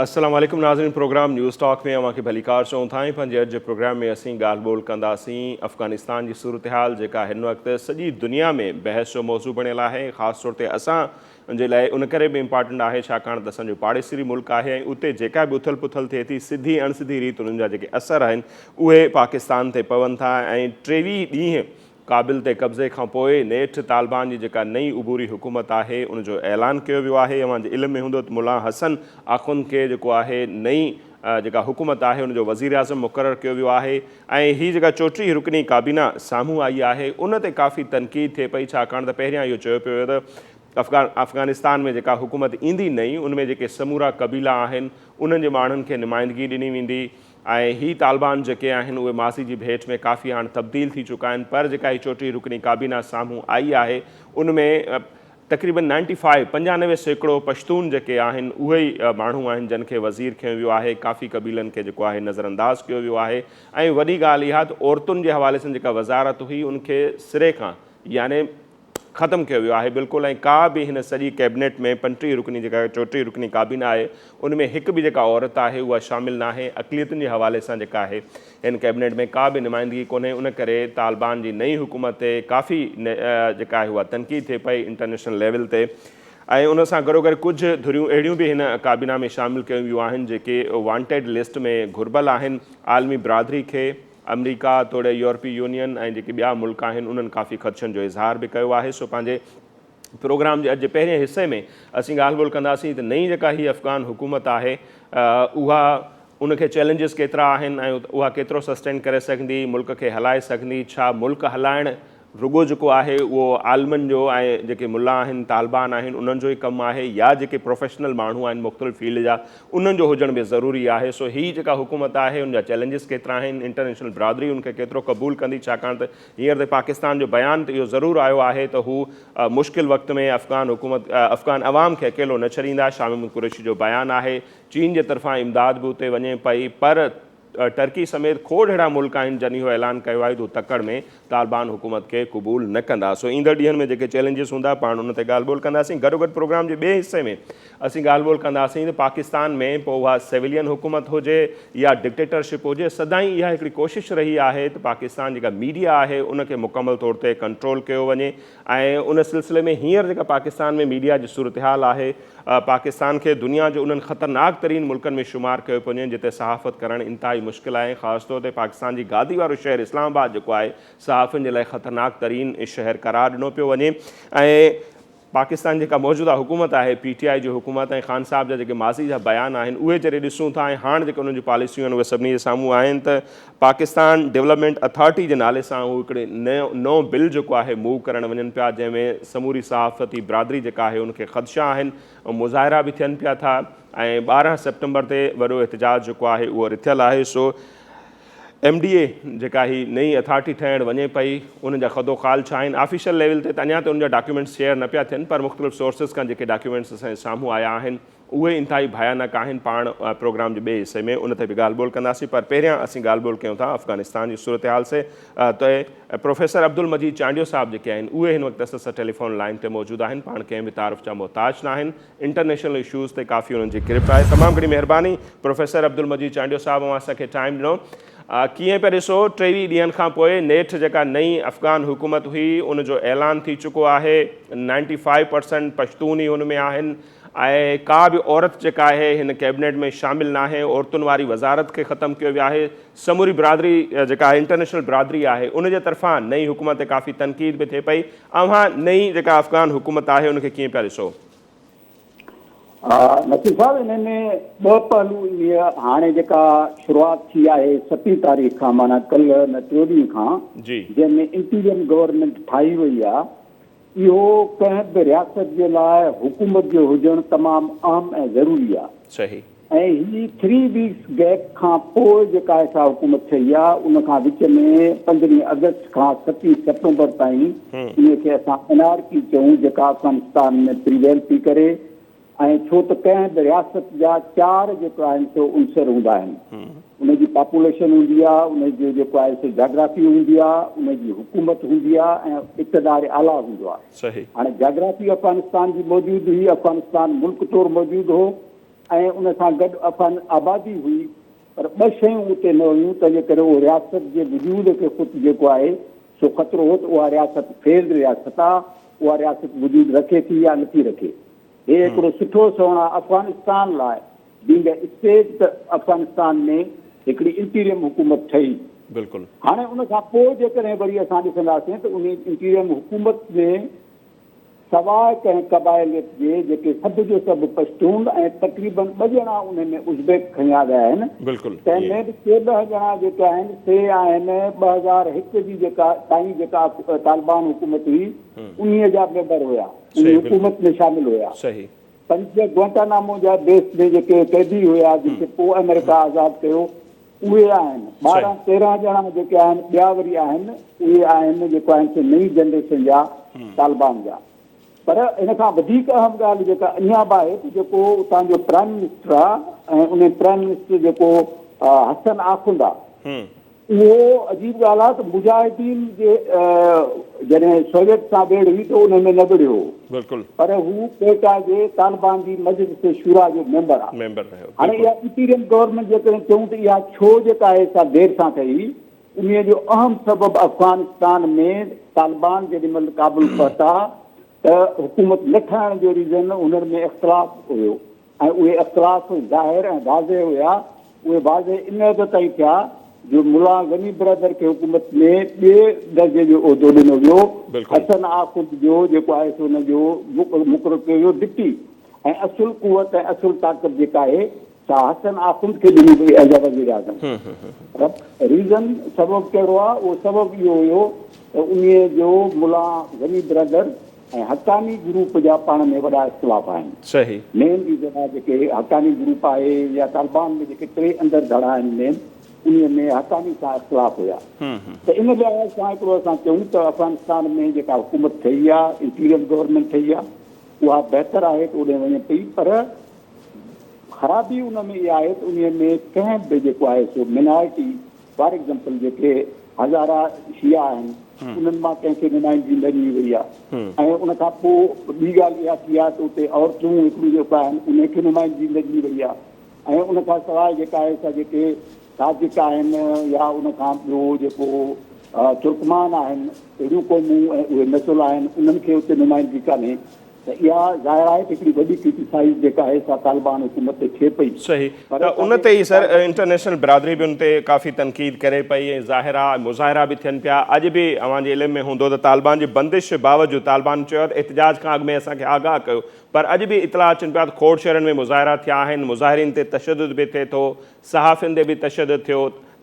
अस्सलाम वालेकुम नाज़रीन। प्रोग्राम न्यूज़ टॉक में अवां खे भलीकार चऊं था। पंहिंजे अॼु जे प्रोग्राम में असीं ॻाल्हि ॿोल कंदासीं अफ़गानिस्तान जी सूरत हाल जेका हिन वक़्तु सॼी दुनिया में बहस जो मौज़ू बणियल आहे। ख़ासि तौर ते असां जे लाइ उन करे बि इम्पॉर्टेंट आहे छाकाणि त असांजो पाड़ेसरी मुल्क आहे ऐं उते जेका बि उथल पुथल थिए थी सिधी अणसिधी रीत उन्हनि जा जेके असर आहिनि उहे पाकिस्तान ते पवनि था। ऐं 23 ॾींहं काबिल ते कब्ज़े खां पोइ नेठि तालिबान जी जेका नई उबूरी हुकूमत आहे उनजो ऐलान कयो वियो आहे। अव्हांजे इल्म में हूंदो त मुला हसन आख़ुन खे जेको आहे नई जेका हुकूमत आहे उनजो वज़ीर आज़म मुक़ररु कयो वियो आहे। ऐं हीअ जेका 34 रुकनी काबीना साम्हूं आई आहे उन ते काफ़ी तनक़ीद थिए पई छाकाणि त पहिरियां इहो चयो पियो त अफ़गानिस्तान में जेका हुकूमत ईंदी नई उनमें जेके समूरा क़बीला आहिनि उन्हनि जे माण्हुनि खे नुमाइंदगी ॾिनी वेंदी। ऐं ही तालिबान जेके आहिनि उहे माज़ी जी भेट में काफ़ी हाणे तब्दील थी चुका आहिनि। पर जेका ही 34 रुकनी काबीना साम्हूं आई आहे उनमें तक़रीबन 95% पश्तून जेके आहिनि उहे ई माण्हू आहिनि जिन खे वज़ीर खयो वियो आहे। काफ़ी क़बीलनि खे जेको आहे नज़रअंदाज़ कयो वियो आहे। ऐं वॾी ॻाल्हि इहा त औरतुनि जे हवाले सां जेका वज़ारत हुई उनखे सिरे खां याने ख़तमु कयो वियो आहे बिल्कुलु। ऐं का बि हिन सॼी कैबिनेट में 35 रुकनी जेका 34 रुकनी काबीना आहे उनमें हिकु बि जेका औरत आहे उहा शामिलु न आहे। अक़लियतुनि जे हवाले सां जेका आहे हिन कैबिनेट में का बि नुमाइंदगी कोन्हे। उन करे तालिबान जी नई हुकूमत ते काफ़ी जेका आहे उहा तनक़ीद थिए पई इंटरनेशनल लेवल ते। ऐं उन सां गॾोगॾु कुझु धुरियूं अहिड़ियूं बि हिन काबीना में शामिलु कयूं वियूं आहिनि जेके वांटेड लिस्ट में घुर्बल आहिनि। आलमी बिरादरी खे अमरीका तोड़े यूरोपीय यूनियन ऐं जेके ॿिया मुल्क आहिनि उन्हनि काफ़ी ख़दशनि जो इज़हार बि कयो आहे। सो पंहिंजे प्रोग्राम जे अॼु जे पहिरें हिसे में असीं ॻाल्हि ॿोल कंदासीं त नई जेका हीअ अफ़गान हुकूमत आहे उहा उनखे चैलेंजिस केतिरा आहिनि ऐं उहा केतिरो सस्टेन करे सघंदी, मुल्क खे हलाए सघंदी। छा मुल्क हलाइणु रुगो जेको आहे उहो आलमनि जो ऐं जेके मुला आहिनि तालिबान आहिनि उन्हनि जो ई कमु आहे या जेके प्रोफेशनल माण्हू आहिनि मुख़्तलिफ़ फील्ड जा उन्हनि जो हुजण बि ज़रूरी आहे। सो हीअ जेका हुकूमत आहे उन जा चैलेंजिस केतिरा आहिनि, इंटरनेशनल बिरादरी उनखे केतिरो क़बूल कंदी छाकाणि त हींअर त पाकिस्तान जो बयानु त इहो ज़रूरु आयो आहे त हू मुश्किल वक़्त में अफ़गान अवाम खे अकेलो न छॾींदा। शामिम कुरैशी जो बयानु आहे। चीन जे तरफ़ां इमदाद बि उते वञे पई पर टर्की समेत खोड़ अहिड़ा मुल्क आहिनि जन इहो ऐलान कयो आहे त हू तकड़ में तालिबान हुकूमत खे क़बूल न कंदा। सो ईंदड़ ॾींहंनि में जेके चैलेंजिस हूंदा पाण उन ते ॻाल्हि ॿोल कंदासीं। गॾोगॾु प्रोग्राम जे ॿिए हिसे में असीं ॻाल्हि ॿोल कंदासीं त पाकिस्तान में पोइ उहा सिविलियन हुकूमत हुजे या डिक्टेटरशिप हुजे सदाईं इहा हिकिड़ी कोशिशि रही आहे त पाकिस्तान जेका मीडिया आहे उनखे मुकमल तौर ते कंट्रोल कयो वञे। ऐं उन सिलसिले में हींअर जेका पाकिस्तान में मीडिया जी सूरत हाल आहे पाकिस्तान खे दुनिया जो उन्हनि ख़तरनाक तरीन मुल्कनि में शुमार कयो पियो वञे जिते सहाफ़त करणु इंतिहाई मुश्किल आहे। ख़ासि तौर ते पाकिस्तान जी गादी वारो शहर इस्लामाबाद जेको आहे सहाफ़ियुनि जे लाइ ख़तरनाक तरीन शहर करार ॾिनो पियो वञे। ऐं पाकिस्तान जेका मौजूदा हुकूमत आहे PTI जी हुकूमत ऐं ख़ान साहब जा जेके माज़ी जा बयान आहिनि उहे जॾहिं ॾिसूं था ऐं हाणे जेके उन्हनि जूं पॉलिसियूं आहिनि उहे सभिनी जे साम्हूं आहिनि त पाकिस्तान डेवलपमेंट अथॉरिटी जे नाले सां उहे हिकिड़े नओं बिल जेको आहे मूव करणु वञनि पिया जंहिंमें समूरी सहाफ़ती बिरादरी जेका आहे उनखे ख़दशा आहिनि ऐं मुज़ाहिरा बि थियनि पिया था। ऐं 12 सितंबर ते वॾो एहतजाज जेको आहे उहो रिथियलु आहे। सो MDA जेका ही नई अथॉरिटी ठहणु वञे पई उन जा ख़दोख़ाल छा आहिनि ऑफिशियल लेवल ते अञा त उन जा डॉक्यूमेंट्स शेयर न पिया थियनि पर मुख़्तलिफ़ सोर्सिस खां जेके डॉक्यूमेंट्स असांजे साम्हूं आया आहिनि उहे इंतिहाई भयानक आहिनि। पाण प्रोग्राम जे ॿिए हिसे में उन ते बि ॻाल्हि ॿोल कंदासीं पर पहिरियां असीं ॻाल्हि ॿोल कयूं था अफ़गानिस्तान जी सूरत हाल से त प्रोफेसर अब्दुल मजीद चांडियो साहब जेके आहिनि उहे हिन वक़्तु असां टेलीफोन लाइन ते मौजूदु आहिनि। पाण कंहिं बि तारीफ़ जा मोहताज न आहिनि। इंटरनेशनल इशूज़ ते काफ़ी उन्हनि जी ग्रिप आहे। तमामु घणी महिरबानी प्रोफेसर अब्दुल मजीद चांडियो साहब ऐं असांखे टाइम ॾिनो। कीअं पिया ॾिसो 23 ॾींहंनि खां पोइ नेठि जेका नई अफ़गान हुकूमत हुई उनजो ऐलान थी चुको आहे। 95% पश्तून ई हुन में आहिनि ऐं का बि औरत जेका आहे हिन कैबिनेट में शामिलु न आहे। औरतुनि वारी वज़ारत खे ख़तमु कयो वियो आहे। समूरी बिरादरी जेका आहे इंटरनेशनल बिरादरी आहे उनजे तरफ़ां नई हुकूमत ते काफ़ी तनक़ीद बि थिए पई। अव्हां नई जेका अफ़गान हुकूमत आहे उनखे कीअं पिया ॾिसो? नसीब साहब हिन में ॿ पहलू इहे हाणे जेका शुरूआति थी आहे 7 तारीख़ खां माना कल्ह न टियों ॾींहं खां जंहिंमें इंटीरियम गवर्नमेंट ठाही वई आहे इहो कंहिं बि रियासत जे लाइ हुकूमत जो हुजणु तमामु अहम ऐं ज़रूरी आहे। सही। ऐं हीअ 3 वीक्स गैप खां पोइ जेका सा हुकूमत ठही आहे उन खां विच में 15 अगस्त खां 7 सितंबर ताईं इन खे असां एनआरकी चऊं जेका अफ़गानिस्तान में प्रिवेल थी करे ऐं छो त कंहिं बि रियासत जा 4 जेको आहिनि सो उनसर हूंदा आहिनि। उनजी पॉपुलेशन हूंदी आहे, उनजो जेको आहे सो जाग्राफी हूंदी आहे, उनजी हुकूमत हूंदी आहे ऐं इक़्तिदार आला हूंदो आहे। सही। हाणे जाग्राफी अफ़गानिस्तान जी मौजूदु हुई, अफ़गानिस्तान मुल्क तौरु मौजूदु हो ऐं उन सां गॾु अफ़गान आबादी हुई, पर ॿ शयूं उते न हुयूं, तंहिंजे करे उहो रियासत जे वजूद खे ख़ुदि जेको आहे सो ख़तरो हो त उहा रियासत फेल्ड रियासत आहे, उहा रियासत वजूद रखे थी या नथी रखे। हे हिकिड़ो सुठो सुहिणो अफ़गानिस्तान लाइ बींग स्टेट त अफ़गानिस्तान में हिकिड़ी इंटीरियम हुकूमत ठही। बिल्कुलु। हाणे उन खां पोइ जेकॾहिं वरी असां ॾिसंदासीं त उन इंटीरियम हुकूमत में सवाइ कंहिं क़बाइलियत जे जेके सभु जो सभु पश्तून ऐं तक़रीबन 2 ॼणा उन में उज़्बेक खणिया विया आहिनि। बिल्कुलु। तंहिंमें बि 13 ॼणा जेके आहिनि से आहिनि 2001 जी जेका ताईं जेका तालिबान हुकूमत हुई उन्हीअ जा मेंबर हुया, उन हुकूमत में शामिल हुया। सही। 5 ग्वांटानामो जा बेस में जेके कैदी हुया जेके पोइ अमेरिका आज़ादु कयो उहे आहिनि। 12-13 ॼणा जेके आहिनि ॿिया वरी आहिनि, उहे आहिनि जेको आहिनि से नई जनरेशन जा तालिबान जा। पर इन खां वधीक अहम ॻाल्हि जेका अञा बि आहे त जेको उतां जो प्राइम मिनिस्टर आहे ऐं उन प्राइम मिनिस्टर जेको हसन आखुंद आहे, उहो अजीब ॻाल्हि आहे त मुजाहिदीन जे जॾहिं सोवियत सां भेड़ हुई त उन में न विढ़ियो, बिल्कुल, पर हू क्वेटा जे तालिबान जी मजलिस शूरा जो मेंबर आहे। हाणे इहा इंटीरियम गवर्नमेंट जेकॾहिं चऊं त इहा छो जेका आहे सा देर सां ठही, उन जो अहम सबबु अफ़गानिस्तान में तालिबान जेॾी महिल काबुल पहुता त हुकूमत न ठहण जो रीज़न उन्हनि में इख़्तिलाफ़ हुयो ऐं उहे इख़्तिलाफ़ ज़ाहिर ऐं वाज़े हुया। उहे वाज़े इन हद ताईं थिया जो मुला गनी ब्रदर खे हुकूमत में 2 दर्जे जो उहिदो ॾिनो वियो। हसन आखुंद जो जेको आहे सो हुन जो मुक़ररु कयो वियो डिप्टी, ऐं असुल कुवत ऐं असुल ताक़त जेका आहे सा हसन आखुंद खे ॾिनी वई एज़ अ वज़ीर आज़म। रीज़न सबबु कहिड़ो आहे? उहो सबबु इहो हुयो त उन जो मुला गनी ब्रदर ऐं हक़ानी ग्रुप जा पाण में वॾा इख़्तिलाफ़ आहिनि। सही। मेन रीज़न आहे जेके हक़ानी ग्रुप आहे या तालिबान में जेके 3 अंदर धड़ा आहिनि मेन, उन में हक़ानी सां इख़्तिलाफ़ हुया। त इन लिहाज़ सां हिकिड़ो असां चऊं त अफ़गानिस्तान में जेका हुकूमत ठही आहे, इंटीरियम गवर्नमेंट ठही आहे, उहा बहितर आहे त उॾे वञे पई, पर ख़राबी उन में इहा आहे त उन में कंहिं बि जेको आहे सो मिनारिटी, फॉर एग्ज़ाम्पल जेके हज़ारा शिया आहिनि उन्हनि मां कंहिंखे नुमाइंदगी न ॾिनी वई आहे। ऐं उन खां पोइ ॿी ॻाल्हि इहा थी आहे त उते औरतूं हिकिड़ियूं जेका आहिनि उनखे नुमाइंदगी न ॾिनी वई आहे। ऐं उन खां सवाइ जेका आहे सा जेके ताजिक आहिनि या उन खां ॿियो जेको तुर्कमान आहिनि, अहिड़ियूं क़ौमूं ऐं उहे नसुल आहिनि, उन्हनि खे उते नुमाइंदगी कान्हे। त इहा ज़ाहिर आहे हिकिड़ी वॾी क्रिटिसाइज़ जेका आहे सा तालिबान हुकूमत ते थिए पई। सही। त उन ते ई सर इंटरनेशनल बिरादरी बि उन ते काफ़ी तनक़ीद करे पई ऐं ज़ाहिर आहे मुज़ाहिरा बि थियनि पिया। अॼु बि अव्हांजे इल्म में हूंदो त तालिबान जी बंदिश बावजूदि तालिबान चयो त एहतिजाज खां अॻु में असांखे आगाह कयो, पर अॼु बि इतला अचनि पिया त खोड़ शहरनि में मुज़ाहिरा थिया आहिनि, मुज़ाहिरीन ते तशदुद बि थिए थो, सहाफ़ियुनि ते बि तशदुद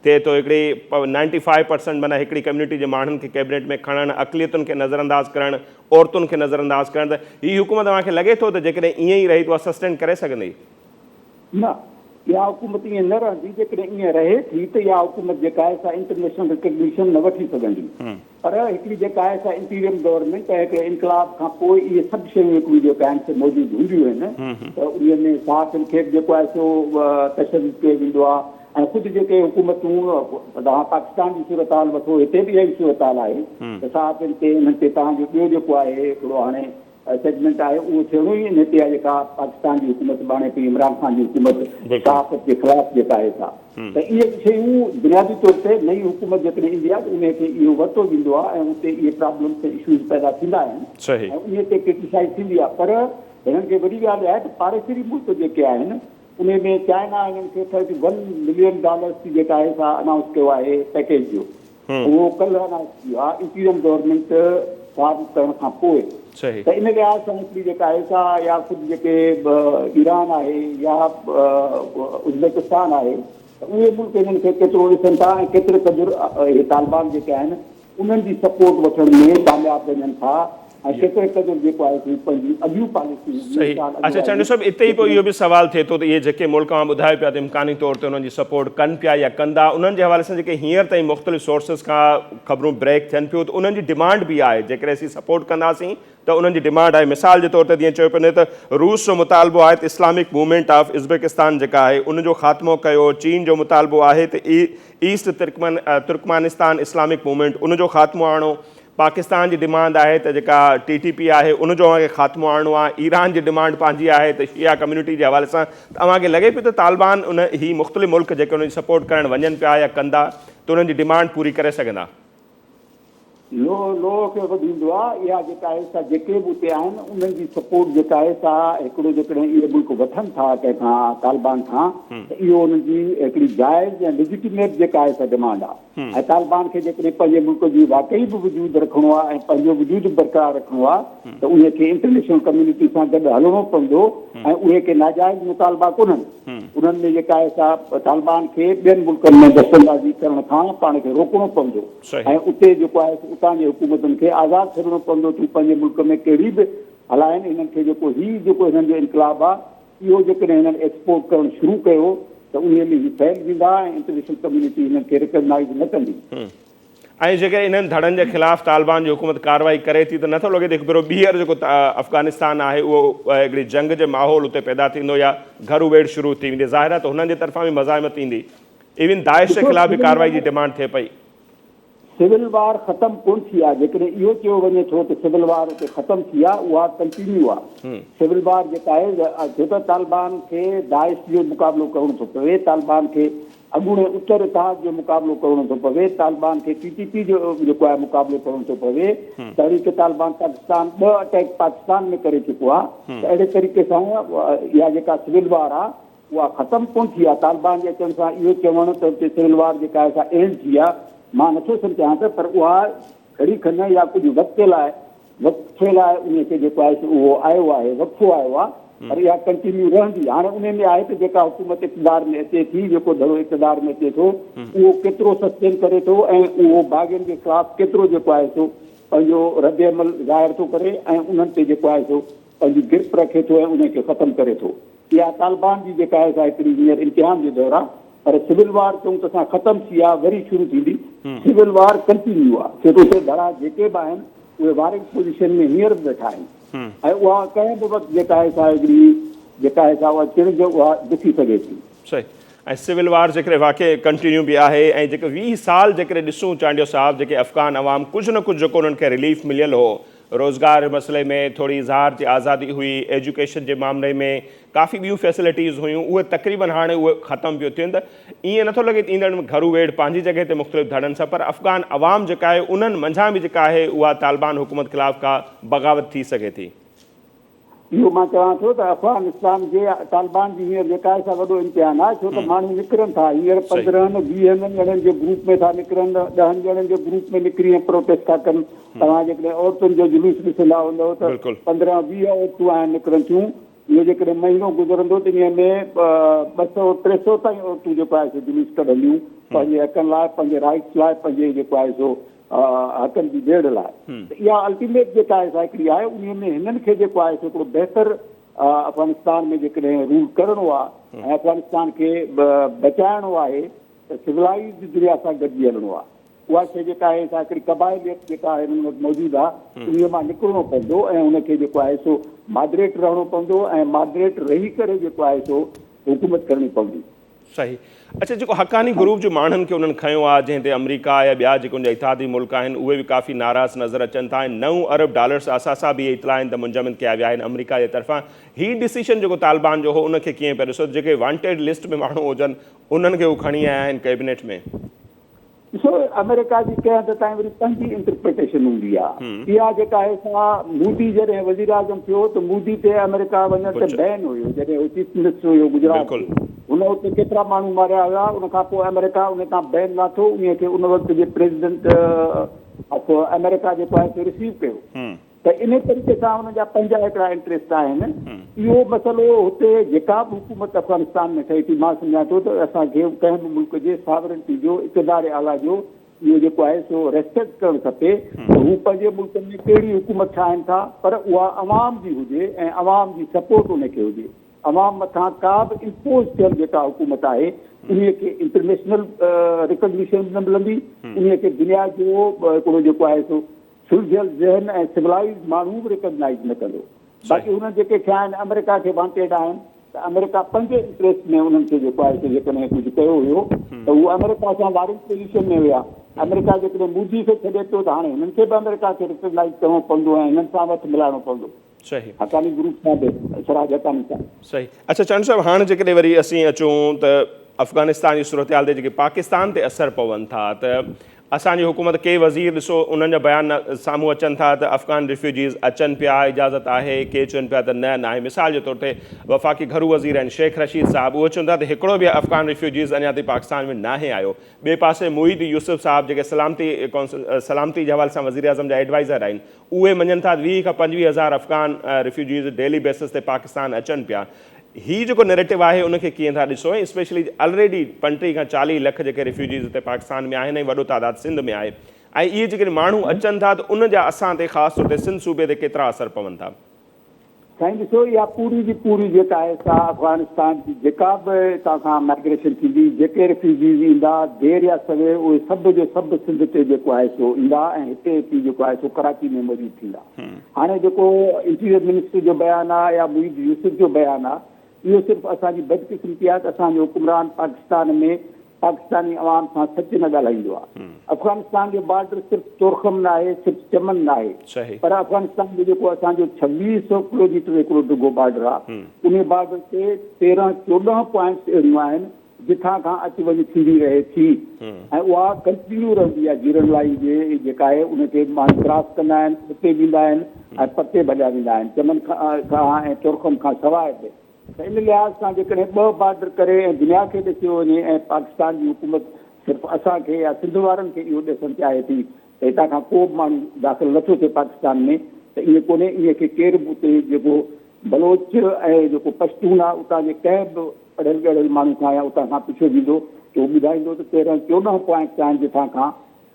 थिए थो। हिकिड़ी 95% माना हिकिड़ी कम्यूनिटी जे माण्हुनि खे कैबिनेट में खणणु, अक़लियतुनि खे नज़रअंदाज़ करणु, औरतुनि खे नज़रअंदाज़ करणु, त हीअ हुकूमत तव्हांखे लॻे थो त जेकॾहिं ईअं ई रही त उहा सस्टेन करे सघंदी? न, इहा हुकूमत ईअं न रहंदी। जेकॾहिं ईअं रहे थी त इहा हुकूमत जेका आहे सा इंटरनेशनल रिकग्निशन न वठी सघंदी। पर हिकिड़ी जेका आहे सा इंटीरियम गवर्नमेंट ऐं हिकिड़े इनकलाब खां पोइ इहे सभु शयूं हिकिड़ियूं जेका आहिनि से मौजूदु हूंदियूं आहिनि। त उन में सहाफ़ियुनि खे जेको आहे सो तशदुद कयो वेंदो आहे। ऐं ख़ुदि जेके हुकूमतूं, तव्हां पाकिस्तान जी सूरत हाल वठो, हिते बि इहा ई सूरत हाल आहे त सहाफ़ियुनि ते हिननि ते तव्हांजो ॿियो जेको आहे हिकिड़ो हाणे सेगमेंट आहे उहो थियणो ई हिते आहे। जेका पाकिस्तान जी हुकूमत बाणे पई, इमरान ख़ान जी हुकूमत सहाफ़त जे ख़िलाफ़ जेका आहे सा, त इहे शयूं बुनियादी तौर ते नई हुकूमत जेकॾहिं ईंदी आहे त उनखे इहो वरितो वेंदो आहे ऐं उते इहे प्रॉब्लम्स ऐं इशूज़ पैदा थींदा आहिनि ऐं उन ते क्रिटिसाइज़ थींदी आहे। पर हिननि खे वॾी ॻाल्हि आहे त पाड़ेसरी मुल्क जेके आहिनि उन में चाइना हिननि खे $31 मिलियन जी जेका आहे सा अनाउंस कयो आहे पैकेज जो, उहो कल्ह अनाउंस कयो आहे इंटीरियम गवर्नमेंट फॉर्म करण खां पोइ। त इन लिहाज़ सां हिकिड़ी जेका आहे सा या ख़ुदि जेके ईरान आहे या उज़्बेकिस्तान आहे, उहे मुल्क हिननि खे केतिरो ॾिसनि था ऐं केतिरे क़दुरु इहे तालिबान जेके आहिनि उन्हनि जी सपोर्ट वठण में कामयाबु वञनि था ऐं केतिरे क़दुरु जेको आहे पंहिंजी अॻियूं पॉलिसी। सही। अच्छा चंडू साहिबु, इते ई पोइ इहो बि सुवाल थिए थो त इहे जेके मुल्क मां ॿुधायो पिया त इम्कानी तौर ते उन्हनि जी सपोर्ट कनि पिया या कंदा, उन्हनि जे हवाले सां जेके हींअर ताईं मुख़्तलिफ़ सोर्सिस खां ख़बरूं ब्रेक थियनि पियूं त उन्हनि जी डिमांड बि आहे जेकॾहिं असीं सपोर्ट कंदासीं त उन्हनि जी डिमांड आहे। मिसाल जे तौर ते जीअं चयो पियो त रूस जो मुतालबो आहे त इस्लामिक मूवमेंट ऑफ उज़्बेकिस्तान जेका आहे उनजो ख़ात्मो कयो। चीन जो मुतालबो आहे त ईस्ट तुर्कमानिस्तान इस्लामिक मूवमेंट उनजो ख़ात्मो आणो। पाकिस्तान जी डिमांड आहे त जेका TTP आहे उनजो अव्हांखे ख़ात्मो आणणो आहे, ईरान जी डिमांड पंहिंजी आहे त शिया कम्यूनिटी जे हवाले सां तव्हांखे लॻे पियो त तालिबान उन ही मुख़्तलिफ़ मुल्क जेके उनजी सपोर्ट करणु वञनि पिया या कंदा त उन्हनि जी डिमांड पूरी करे सघंदा? लो खे वधींदो आहे इहा जेका आहे सा जेके बि उते आहिनि उन्हनि जी सपोर्ट जेका आहे सा हिकिड़ो जेकॾहिं इहे मुल्क वठनि था कंहिंखां तालिबान खां त इहो उन्हनि जी हिकिड़ी जाइज़ ऐं लेजिटिमेट जेका आहे सा डिमांड आहे। ऐं तालिबान खे जेकॾहिं पंहिंजे मुल्क जी वाकई बि वजूद रखिणो आहे ऐं पंहिंजो वजूद बरक़रार रखिणो आहे त उन खे इंटरनेशनल कम्यूनिटी सां गॾु हलणो पवंदो ऐं उहे के नाजाइज़ मुतालबा कोन्हनि। उन्हनि में जेका आहे सा तालिबान खे ॿियनि मुल्कनि में दस्तंदाज़ी करण खां पाण खे रोकणो पवंदो ऐं उते जेको आहे उतां जी हुकूमतुनि खे आज़ादु छॾणो पवंदो कि पंहिंजे मुल्क में कहिड़ी बि हलाइनि। हिननि खे जेको हिननि जो इनकलाब आहे इहो जेकॾहिं हिननि एक्सपोर्ट करणु शुरू कयो त उन में ही फैलिजंदा ऐं इंटरनेशनल कम्यूनिटी हिननि खे रिकॉग्नाइज़ न कंदी। ऐं जेके इन्हनि धड़नि जे ख़िलाफ़ तालिबान जी हुकूमत कार्रवाई करे थी त नथो लॻे त हिकु भेरो ॿीहर जेको अफ़गानिस्तान आहे उहो हिकिड़ी जंग जो माहौल उते पैदा थींदो या घर उबेड़ शुरू थी वेंदी? ज़ाहिर आहे त हुननि जे तरफ़ां बि मज़ाहिमत ईंदी, इवन दाइश जे ख़िलाफ़ बि कार्रवाई जी डिमांड थिए पई। सिविल वार ख़तमु कोन थी आहे, जेकॾहिं इहो चयो वञे थो त सिविल वार उते ख़तमु थी आहे, उहा कंटिन्यू आहे। सिविल वार जेका आहे छो त तालिबान खे दाइश जो मुक़ाबिलो करणो थो पवे, तालिबान खे अॻूणे उत्तर इतिहाद जो मुक़ाबिलो करणो थो पवे, तालिबान खे TTP जो जेको आहे मुक़ाबिलो करणो थो पवे। तहरीक तालिबान पाकिस्तान 2 अटैक पाकिस्तान में करे चुको आहे। त अहिड़े तरीक़े सां इहा जेका सिविल वार आहे उहा ख़तमु कोन थी आहे। तालिबान जे अचण सां इहो चवणु त उते सिविल वार जेका आहे सा एंड थी आहे मां नथो सम्झां त, पर उहा घड़ी खन या कुझु वक़्त लाइ उन खे जेको आहे उहो आयो आहे, वक़्फ़ो आयो आहे, पर इहा कंटिन्यू रहंदी। हाणे उन में आहे त जेका हुकूमत इक़्तिदार में अचे थी, जेको धड़ो इक़्तिदार में अचे थो उहो केतिरो सस्टेन करे थो ऐं उहो बाग़ियुनि जे ख़िलाफ़ केतिरो जेको आहे सो पंहिंजो रद्द अमल ज़ाहिर थो करे ऐं उन्हनि ते जेको आहे सो पंहिंजी गिरफ़ रखे थो ऐं उन खे ख़तमु करे थो। इहा तालिबान जी जेका आहे सा हिकिड़ी हींअर इम्तिहान जे दौर आहे। पर सिविल वार चऊं त असां ख़तमु थी आहे, वरी शुरू थींदी। सिविल वार कंटिन्यू आहे छो त उते धड़ा जेके बि आहिनि उहे वारिंग पोज़ीशन में हींअर बि वेठा आहिनि ऐं उहा कंहिं बि वक़्तु जेका आहे सा हिकिड़ी जेका आहे सा उहा चिड़ उहा ॾिसी सघे थी। सही। ऐं सिविल वार जेकॾहिं वाक़ई कंटिन्यू बि आहे ऐं जेके 20 साल जेकॾहिं ॾिसूं चांडियो साहिबु जेके अफ़गान अवाम कुझु न कुझु जेको उन्हनि खे रिलीफ मिलियल हो, रोज़गार मसइले में थोड़ी इज़हार जी आज़ादी हुई, एजुकेशन जे मामले में काफ़ी ॿियूं फैसिलिटीज़ हुयूं, उहे तक़रीबन हाणे उहे ख़तमु पियो थियनि। त ईअं नथो लॻे ईंदड़ घरू वेड़ पंहिंजी जॻह ते मुख़्तलिफ़ धड़नि सां, पर अफ़गान अवाम जेका आहे उन्हनि मंझां बि जेका आहे उहा तालिबान हुकूमत ख़िलाफ़ का बग़ावत थी सघे थी? इहो मां चवां थो त अफ़गानिस्तान जे तालिबान जी हींअर जेका आहे सा वॾो इम्तिहान आहे, छो त माण्हू निकिरनि था हींअर 15-20 ॼणनि जे ग्रुप में था निकिरनि, 10 ॼणनि जे ग्रुप में निकिरी ऐं प्रोटेस्ट था कनि। तव्हां जेकॾहिं औरतुनि जो जुलूस ॾिसंदा हूंदव त 15-20 औरतूं आहिनि निकिरनि थियूं। इहो जेकॾहिं महीनो गुज़रंदो त इन में 200-300 ताईं औरतूं जेको आहे सो जुलूस कढंदियूं पंहिंजे हक़नि लाइ, पंहिंजे राइट्स लाइ, पंहिंजे जेको आहे सो हक़नि जी बेड़ लाइ। त इहा अल्टीमेट जेका आहे सा हिकिड़ी आहे। उन में हिननि खे जेको आहे सो हिकिड़ो बहितर अफ़गानिस्तान में जेकॾहिं रूल करिणो आहे ऐं अफ़गानिस्तान खे बचाइणो आहे त सिविलाइज़ दुनिया सां गॾिजी हलणो आहे। उहा शइ जेका आहे सा हिकिड़ी क़बाइलियत जेका आहे हिन वटि मौजूदु आहे, उन मां निकिरणो पवंदो ऐं उनखे जेको आहे सो मॉडरेट रहणो पवंदो ऐं मॉडरेट रही करे जेको आहे सो हुकूमत करणी पवंदी। सही। अच्छा, जेको हक़ानी ग्रुप जो माण्हुनि खे उन्हनि खयो आहे जंहिं ते अमरीका या ॿिया जेके उनजा इतिहादी मुल्क आहिनि उहे बि काफ़ी नाराज़ नज़र अचनि था। $9 अरब असां बि इहे इतला आहिनि त मुंजमिद कया विया आहिनि अमरीका जे तरफ़ां। हीउ डिसीशन जेको तालिबान जो हो उनखे कीअं पिया ॾिसो? जेके वांटेड लिस्ट में माण्हू हुजनि उन्हनि खे हू खणी आया आहिनि कैबिनेट में। ॾिसो, अमेरिका जी कंहिं हद ताईं वरी पंहिंजी इंटरप्रिटेशन हूंदी आहे। इहा जेका आहे सा मूडी जॾहिं वज़ीर आज़म थियो त मूडी ते अमेरिका वञण ते बैन हुयो, जॾहिं हू चीफ मिनिस्टर हुयो गुजरात, हुन उते केतिरा माण्हू मारिया विया। उनखां पोइ अमेरिका उन खां बैन लाथो, उन खे उन वक़्त जे प्रेसिडेंट अमेरिका जेको आहे सो रिसीव कयो। त इन तरीक़े सां हुनजा पंहिंजा हिकिड़ा इंट्रस्ट आहिनि। इहो मसइलो हुते जेका बि हुकूमत अफ़गानिस्तान में ठहे थी, मां सम्झां थो त असांखे कंहिं बि मुल्क जे सावरेनिटी जो, इक़्तिदार आला जो इहो जेको आहे सो रेस्पेक्ट करणु खपे त हू पंहिंजे मुल्क में कहिड़ी हुकूमत ठाहिनि था, पर उहा अवाम जी हुजे ऐं अवाम जी सपोर्ट उनखे हुजे। अवाम मथां का बि इम्पोज़ थियल जेका हुकूमत आहे उन खे इंटरनेशनल रिकॉग्निशन न मिलंदी, उन खे दुनिया जो हिकिड़ो जेको आहे सो सुलझियल ज़हन ऐं सिविलाइज़ माण्हू बि रिकॉग्नाइज़ न कंदो। बाक़ी हुन जेके थिया आहिनि अमेरिका खे वांटेड आहिनि त अमेरिका पंहिंजे इंट्रस्ट में उन्हनि खे जेको आहे जेकॾहिं कुझु कयो हुयो त उहो अमेरिका सां वारिंग पोज़ीशन में हुया अमेरिका जेकॾहिं मोदी खे छॾे थो त हाणे हिननि खे बि अमेरिका खे रिकॉग्नाइज़ करणो पवंदो ऐं हिननि सां वटि मिलाइणो पवंदो सही हक़ानी ग्रुप सां बि सिराज हक़ानी सां। सही। अच्छा चांड साहिबु हाणे जेकॾहिं वरी असीं अचूं त अफ़गानिस्तान जी सूरत हाल ते जेके पाकिस्तान ते असरु पवनि था त असांजी हुकूमत के वज़ीर ॾिसो उन्हनि जा बयान साम्हूं अचनि था त अफ़गान रिफ्यूजीज़ अचनि पिया इजाज़त आहे के चवनि पिया त न आहे। मिसाल जे तौर ते वफ़ाक़ी घरू वज़ीर आहिनि शेख रशीद साहिबु उहे चवनि था त हिकिड़ो बि अफ़गान रिफ्यूजीज़ अञा ताईं पाकिस्तान में नाहे आयो। ॿिए पासे मुईद यूसुफ साहिबु जेके सलामती जे हवाले सां वज़ीर आज़म जा एडवाइज़र आहिनि उहे मञनि था 20 खां 25,000 अफ़गान रिफ्यूजीज़ डेली बेसिस ते पाकिस्तान अचनि पिया। हीउ जेको नैरेटिव आहे उनखे कीअं था ॾिसो ऐं स्पेशली ऑलरेडी 35 खां 40 लख जेके रिफ्यूजीज़ हिते पाकिस्तान में आहिनि ऐं वॾो तादाद सिंध में आहे ऐं इहे जेके माण्हू अचनि था त उन जा असां ते ख़ासि तौर ते सिंध सूबे ते केतिरा असरु पवनि था? साईं ॾिसो इहा पूरी जी पूरी जेका आहे सा अफ़गानिस्तान जी जेका बि हितां खां माइग्रेशन थींदी जेके रिफ्यूजीज़ ईंदा देर या सवेर उहे सभु जो सभु सिंध ते जेको आहे सो ईंदा ऐं हिते अची जेको आहे सो कराची में मौजूदु थींदा। हाणे जेको इंटीरियर मिनिस्टर जो बयानु आहे या मुईद यूसुफ जो बयानु आहे इहो सिर्फ़ु असांजी बदकिस्मती आहे त असांजो हुकुमरान पाकिस्तान में पाकिस्तानी अवाम सां सच न ॻाल्हाईंदो आहे। अफ़गानिस्तान जो बॉर्डर सिर्फ़ु तोरखम न आहे सिर्फ़ु चमन न आहे पर अफ़गानिस्तान जो जेको असांजो 2600 किलोमीटर हिकिड़ो डिघो बॉर्डर आहे उन बॉर्डर ते 13-14 पॉइंट्स अहिड़ियूं आहिनि जिथां खां अच वञ थींदी रहे थी ऐं उहा कंटिन्यू रहंदी आहे जीरन लाइन जे जेका आहे उनखे माण्हू क्रॉस कंदा आहिनि उते वेंदा आहिनि ऐं पते भॼा वेंदा आहिनि चमन खां ऐं तोरखम खां सवाइ ते। त इन लिहाज़ सां जेकॾहिं 2 बॉर्डर करे ऐं दुनिया खे ॾिसियो वञे ऐं पाकिस्तान जी हुकूमत सिर्फ़ु असांखे या सिंध वारनि खे इहो ॾिसणु चाहे थी त हितां खां को बि माण्हू दाख़िल नथो थिए पाकिस्तान में त ईअं कोन्हे ईअं खे केर बि उते जेको बलोच ऐं जेको पश्तून आहे उतां जे कंहिं बि पढ़ियल ॻढ़ियल माण्हू खां या उतां खां पुछियो वेंदो त उहो ॿुधाईंदो त 13-14 पॉइंट्स आहिनि जिथां खां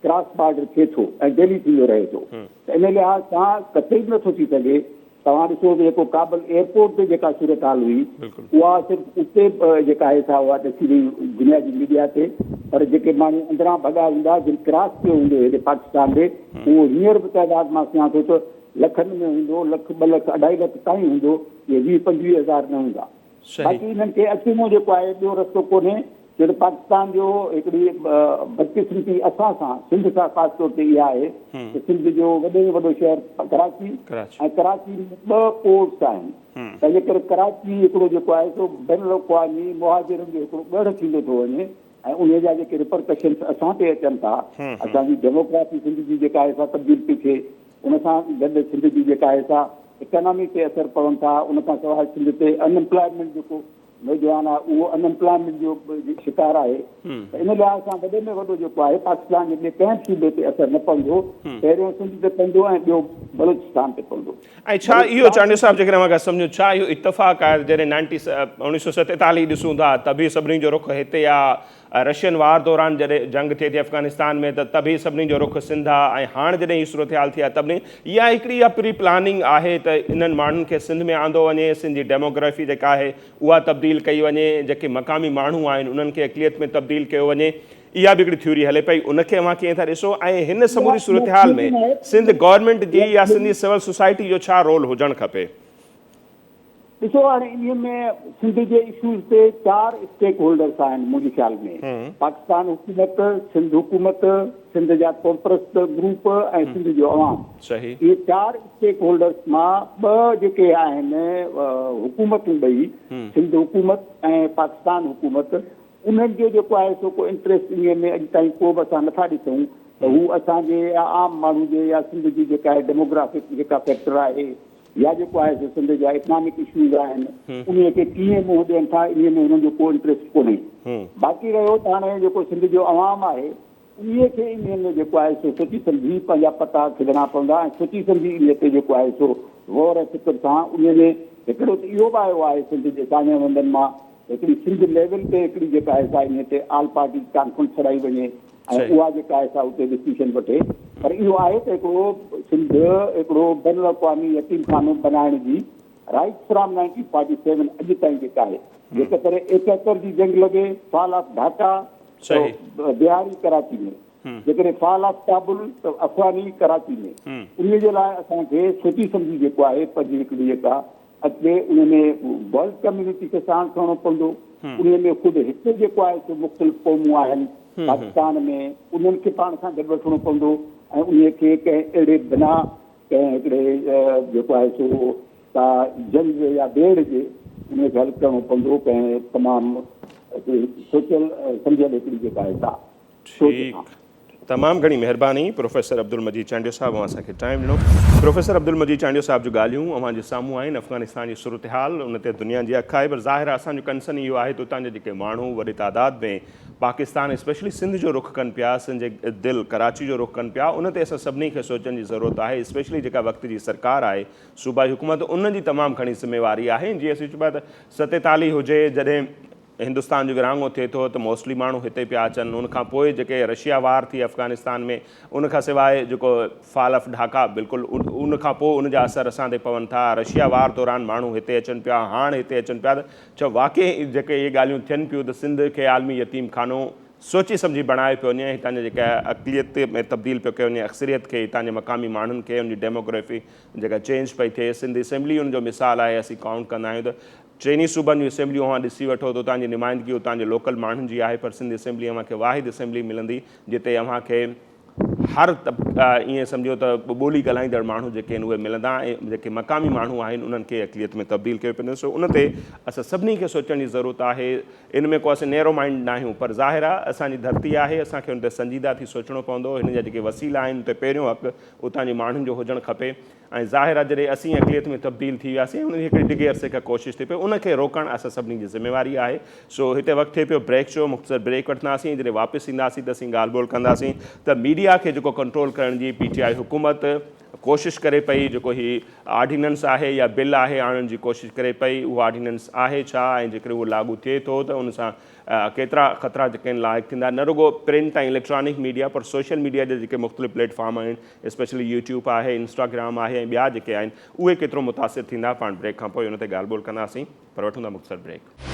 क्रॉस बॉर्डर थिए थो ऐं डेली थींदो रहे थो। त इन लिहाज़ सां कतई बि नथो थी सघे। तव्हां ॾिसो जेको काबुल एयरपोर्ट ते जेका सूरत हाल हुई उहा सिर्फ़ु उते जेका आहे सा उहा ॾिसी वई दुनिया जी मीडिया ते पर जेके माण्हू अंदरां भॻा हूंदा जिन क्रॉस कयो हूंदो हेॾे पाकिस्तान ॾे उहो हींअर बि तइदाद मां सुञां थो त लखनि में हूंदो 1 लाख 2 लाख 2.5 लाख ताईं हूंदो इहे 20-25 हज़ार न हूंदा। बाक़ी हिननि खे अचणो जेको आहे ॿियो रस्तो कोन्हे छो त पाकिस्तान जो हिकिड़ी बदकिस्मती असां सां सिंध सां ख़ासि तौर ते इहा आहे त सिंध जो वॾे में वॾो शहर कराची ऐं कराची में 2 पोर्ट्स आहिनि तंहिंजे करे कराची हिकिड़ो जेको आहे सो बैन अवी मुहाजिरनि जो हिकिड़ो ॻढ़ थींदो थो वञे ऐं उन जा जेके रिपरकशन्स असां ते अचनि था असांजी डेमोक्रेसी सिंध जी जेका आहे सा तब्दील थी थिए उन सां गॾु सिंध जी जेका आहे सा इकोनॉमी ते असरु पवनि था उन खां सवाइ सिंध ते अनएम्प्लॉयमेंट जेको नौजवान आहे उहो अनएम्प्लॉयमेंट जो शिकार आहे त इन लिहाज़ सां वॾे में वॾो जेको आहे पाकिस्तान जे कंहिं सूबे ते असरु न पवंदो पहिरियों सिंध ते पवंदो ऐं ॿियो बलूचिस्तान ते पवंदो। ऐं छा इहो चांडियो साहिबु जेकॾहिं मां सम्झो छा इहो इतफ़ाक़ आहे जॾहिं 1947 ॾिसूं था तभी सभिनी जो रुख हिते आहे रशियन वार दौरान जॾहिं जंग थिए थी अफ़गानिस्तान में त तभी सभिनी जो रुख सिंध आहे ऐं हाणे जॾहिं हीअ सूरत हाल थी आहे तॾहिं इहा हिकिड़ी इहा प्री प्लानिंग आहे त इन्हनि माण्हुनि खे सिंध में आंदो वञे सिंध जी डेमोग्राफी जेका आहे उहा तब्दील कई वञे जेके मक़ामी माण्हू आहिनि उन्हनि खे अक़लियत में तब्दील कयो वञे इहा बि हिकिड़ी थ्योरी हले पई उनखे अव्हां कीअं था ॾिसो ऐं हिन समूरी सूरत हाल में सिंध गवर्नमेंट जी या सिंधी सिविल सोसाइटी जो छा रोल हुजणु खपे? ॾिसो हाणे इन में सिंध जे इशूज़ ते 4 स्टेक होल्डर्स आहिनि मुंहिंजे ख़्याल में पाकिस्तान हुकूमत सिंध हुकूमत सिंध जा कॉर्पोरेट ग्रुप ऐं सिंध जो अवाम इहे 4 स्टेक होल्डर्स मां 2 जेके आहिनि हुकूमतूं ॿई सिंध हुकूमत ऐं पाकिस्तान हुकूमत उन्हनि जो जेको आहे सो को इंट्रस्ट इन में अॼु ताईं को बि असां नथा ॾिसूं त हू असांजे आम माण्हू जे या सिंध जी जेका आहे डेमोग्राफिक जेका फैक्टर आहे या जेको आहे सो सिंध जा इकनॉमिक इशूज़ आहिनि उन खे कीअं मुंहुं ॾियनि था इन में हुननि जो को इंट्रस्ट कोन्हे। बाक़ी रहियो त हाणे जेको सिंध जो अवाम आहे उन खे इन में जेको आहे सो सोची सम्झी पंहिंजा पता खेॾणा पवंदा ऐं सोची सम्झी इन ते जेको आहे सो गौर ऐं फिक्र सां उन में हिकिड़ो त इहो बि आयो आहे सिंध जे साॻिए वंदनि मां हिकिड़ी सिंध लेवल ते हिकिड़ी जेका आहे सा इन ते ऑल पार्टी कॉन्फ्रेंस छॾाई वञे ऐं उहा जेका आहे सा उते डिसीशन वठे पर इहो आहे त हिकिड़ो सिंध हिकिड़ो बैन अवी यतीम खानो बनाइण जी राइट फ्रॉम 1947 अॼु ताईं जेका आहे जेके करे 71 जी जंग लॻे फॉल ऑफ ढाका बिहारी कराची में जेकॾहिं फॉल ऑफ काबुल त अफगानी कराची में उन जे लाइ असांखे सोची सम्झी जेको आहे पंहिंजी हिकिड़ी जेका अॻिते उन में वर्ल्ड कम्यूनिटी खे साण खणणो पवंदो उन में ख़ुदि हिते जेको आहे सो मुख़्तलिफ़ क़ौमूं आहिनि पाकिस्तान में उन्हनि खे पाण सां गॾु वठिणो पवंदो ऐं उन खे कंहिं अहिड़े बिना कंहिं हिकिड़े जेको आहे सो का जंग या ॿेड़ जे उन खे हल करिणो पवंदो कंहिं तमामु सोचियल सम्झियल हिकिड़ी जेका आहे सा ठीक तमामु घणी महिरबानी प्रोफेसर अब्दुल मजीद चांडियो साहब असांखे टाइम ॾिनो प्रोफेसर अब्दुल मजीद चांडियो साहब जो ॻाल्हियूं अव्हांजे साम्हूं आहिनि अफ़गानिस्तान जी सूरत हाल उन ते दुनिया जी अखि आहे पर ज़ाहिर आहे असांजो कंसर्न इहो आहे त उतां जा जेके माण्हू वॾी तादाद में पाकिस्तान स्पेशली सिंध जो रुख कनि पिया सिंध जे दिलि कराची जो रुख कनि पिया उन ते असां सभिनी खे सोचण जी ज़रूरत आहे स्पेशली जेका वक़्त जी सरकार आहे सूबाई हुकूमत उन जी तमामु घणी ज़िम्मेवारी आहे जीअं असीं चइबो आहे त 47 हुजे जॾहिं हिंदुस्तान जो विरहाङो थिए थो त मोस्टली माण्हू हिते पिया अचनि उनखां पोइ जेके रशिया वार थी अफ़गानिस्तान में उनखां सवाइ जेको फाल ऑफ ढाका बिल्कुलु उनखां पोइ उनजा असर असां ते पवनि था रशिया वार दौरान माण्हू हिते अचनि पिया हाणे हिते अचनि पिया त छा वाक़ई जेके इहे ॻाल्हियूं थियनि पियूं त सिंध खे आलमी यतीम खानो सोची सम्झी बणाए पियो वञे हितां जा जेका अक़लियत में तब्दील पियो कयो वञे अक्सरियत खे हितां जे मक़ामी माण्हुनि खे उनजी डेमोग्राफी जेका चेंज पई थिए सिंध असेंबली उनजो मिसाल आहे असीं काउंट कंदा आहियूं त 4 सूबनि जूं असेंबलियूं अवां ॾिसी वठो त उतां जी नुमाइंदगी उतां जे लोकल माण्हुनि जी आहे पर सिंध असेंबली अव्हांखे वाहिद असेंबली मिलंदी जिते अव्हांखे हर ईअं सम्झो त ॿोली ॻाल्हाईंदड़ माण्हू जेके आहिनि उहे मिलंदा ऐं जेके मक़ामी माण्हू आहिनि उन्हनि खे अक़लियत में तब्दील कयो पियो सो उन ते असां सभिनी खे सोचण जी ज़रूरत आहे इन में को असां नैरो माइंड न आहियूं पर ज़ाहिर आहे असांजी धरती आहे असांखे उन ते संजीदा थी सोचणो पवंदो हिन जा जेके वसीला आहिनि उन ते पहिरियों हक़ु उतां जे माण्हुनि जो हुजणु खपे ऐं ज़ाहिर आहे जॾहिं असीं अक़लियत में तब्दील थी वियासीं उन जी हिकिड़ी डिघे अरसे खां कोशिशि थिए पई उनखे रोकणु असां सभिनी जी ज़िम्मेवारी आहे सो हिते वक़्तु थिए पियो ब्रेक जो मुख़्तसर ब्रेक वठंदासीं जॾहिं वापसि ईंदासीं त असीं ॻाल्हि ॿोल कंदासीं त मीडिया खे जेको कंट्रोल करण जी PTI हुकूमत कोशिशि करे पई जेको ही ऑर्डिनेंस आहे या बिल आहे आणण जी कोशिशि करे पई उहो ऑर्डिनेंस आहे छा ऐं जेकॾहिं उहो लागू थिए थो त उन सां केतिरा ख़तरा जेके आहिनि लाइक़ु थींदा न रुगो प्रिंट ऐं इलेक्ट्रॉनिक मीडिया पर सोशल मीडिया जे जेके मुख़्तलिफ़ प्लेटफॉर्म आहिनि स्पेशली यूट्यूब आहे इंस्टाग्राम आहे ऐं ॿिया जेके आहिनि उहे केतिरो मुतासिर थींदा पाण ब्रेक खां पोइ उन ते ॻाल्हि ॿोल कंदासीं पर वठूं था मुख़्तसर ब्रेक